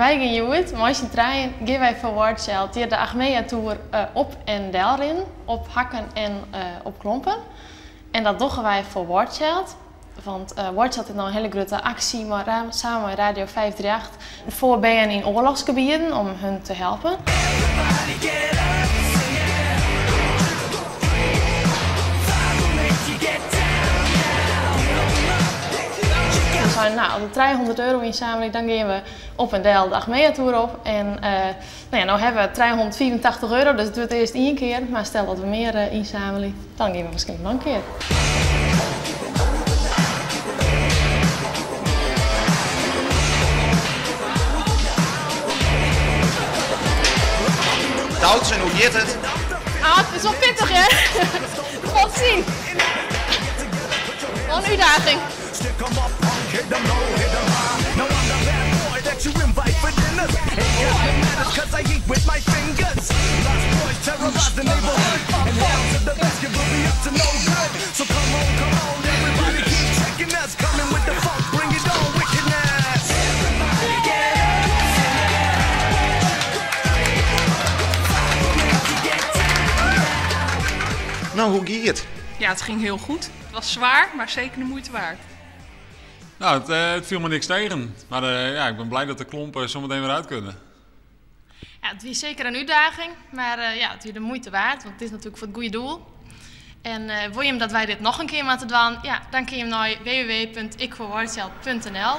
Wij gaan je uit, maar als je trein gaan wij voor Wartschild hier de Achmea Tour op en delrin, op hakken en op klompen. En dat doen wij voor Wartschild. Want Wartschild heeft nou een hele grote actie maar samen met Radio 538 voor BN in oorlogsgebieden om hun te helpen. We zijn nou, de 300 euro inzameling, dan gaan we op en deel de Achmea Tour op. En nou hebben we 384 euro, dus het doet eerst één keer. Maar stel dat we meer inzamelen, dan gaan we misschien nog een keer. Douds en hoe gaat het? Ah, het is wel pittig, hè? Dat valt te zien. Wel een uitdaging. Nou, hoe gaat het? Ja, het ging heel goed. Het was zwaar, maar zeker de moeite waard. Nou, het viel me niks tegen. Maar ik ben blij dat de klompen zometeen weer uit kunnen. Ja, het is zeker een uitdaging, maar het is de moeite waard, want het is natuurlijk voor het goede doel. En wil je hem dat wij dit nog een keer moeten doen, dan kun je hem naar www.ikvoorwartschild.nl.